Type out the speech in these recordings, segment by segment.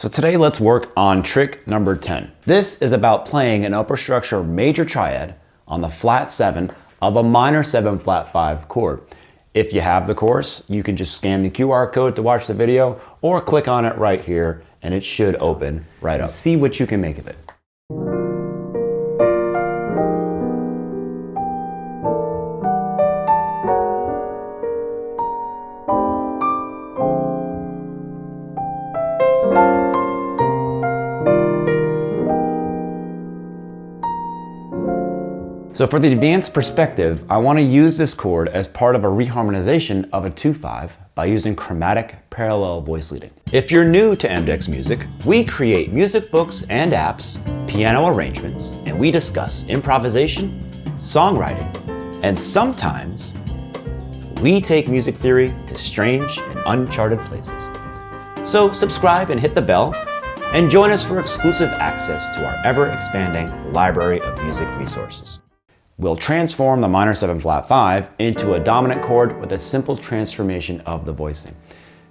So today let's work on trick number 10. This is about playing an upper structure major triad on the flat 7 of a minor 7 flat 5 chord. If you have the course, you can just scan the QR code to watch the video or click on it right here and it should open right up. See what you can make of it. So for the advanced perspective, I want to use this chord as part of a reharmonization of a 2/5 by using chromatic parallel voice leading. If you're new to mDecks music, we create music books and apps, piano arrangements, and we discuss improvisation, songwriting, and sometimes we take music theory to strange and uncharted places. So subscribe and hit the bell, and join us for exclusive access to our ever-expanding library of music resources. We'll transform the minor 7 flat 5 into a dominant chord with a simple transformation of the voicing.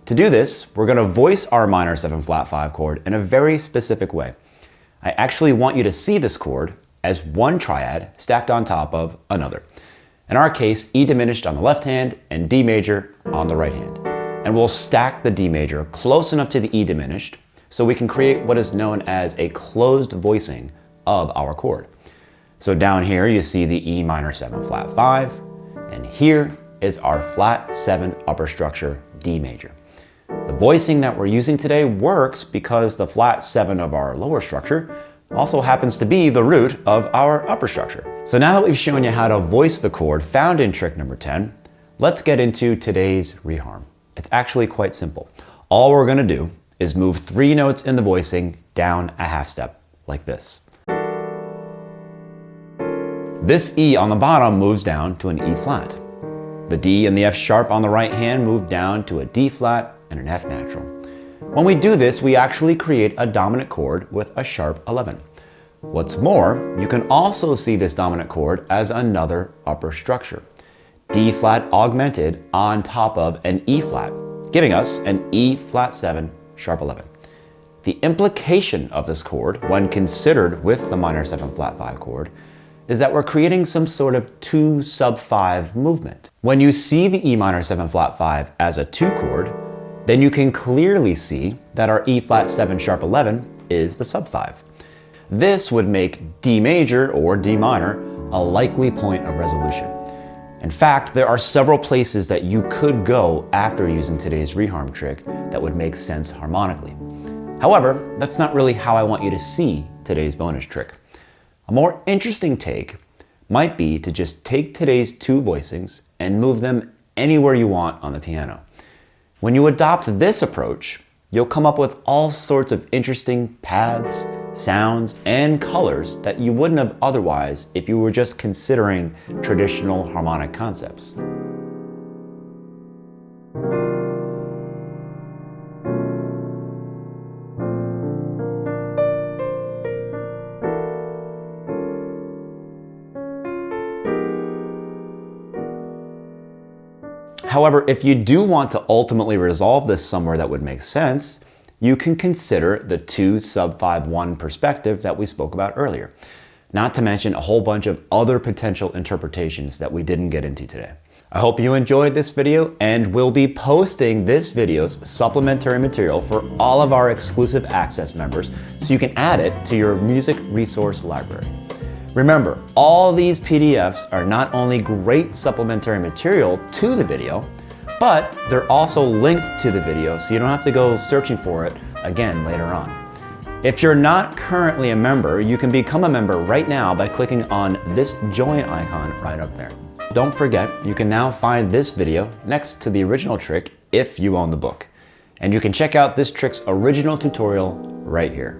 To do this, we're going to voice our minor 7 flat 5 chord in a very specific way. I actually want you to see this chord as one triad stacked on top of another. In our case, E diminished on the left hand and D major on the right hand. And we'll stack the D major close enough to the E diminished so we can create what is known as a closed voicing of our chord. So down here you see the E minor 7 flat 5, and here is our flat 7 upper structure D major. The voicing that we're using today works because the flat 7 of our lower structure also happens to be the root of our upper structure. So now that we've shown you how to voice the chord found in trick number 10, let's get into today's reharm. It's actually quite simple. All we're going to do is move 3 notes in the voicing down a half step, like this. This E on the bottom moves down to an E flat. The D and the F sharp on the right hand move down to a D flat and an F natural. When we do this, we actually create a dominant chord with a sharp 11. What's more, you can also see this dominant chord as another upper structure. D flat augmented on top of an E flat, giving us an E flat 7 sharp 11. The implication of this chord, when considered with the minor 7 flat 5 chord, is that we're creating some sort of 2 sub 5 movement. When you see the E minor 7 flat 5 as a 2 chord, then you can clearly see that our E flat 7 sharp 11 is the sub 5. This would make D major or D minor a likely point of resolution. In fact, there are several places that you could go after using today's reharm trick that would make sense harmonically. However, that's not really how I want you to see today's bonus trick. A more interesting take might be to just take today's 2 voicings and move them anywhere you want on the piano. When you adopt this approach, you'll come up with all sorts of interesting paths, sounds, and colors that you wouldn't have otherwise if you were just considering traditional harmonic concepts. However, if you do want to ultimately resolve this somewhere that would make sense, you can consider the 2 sub 5-1 perspective that we spoke about earlier, not to mention a whole bunch of other potential interpretations that we didn't get into today. I hope you enjoyed this video, and we'll be posting this video's supplementary material for all of our exclusive access members so you can add it to your music resource library. Remember, all these PDFs are not only great supplementary material to the video, but they're also linked to the video so you don't have to go searching for it again later on. If you're not currently a member, you can become a member right now by clicking on this join icon right up there. Don't forget, you can now find this video next to the original trick if you own the book. And you can check out this trick's original tutorial right here.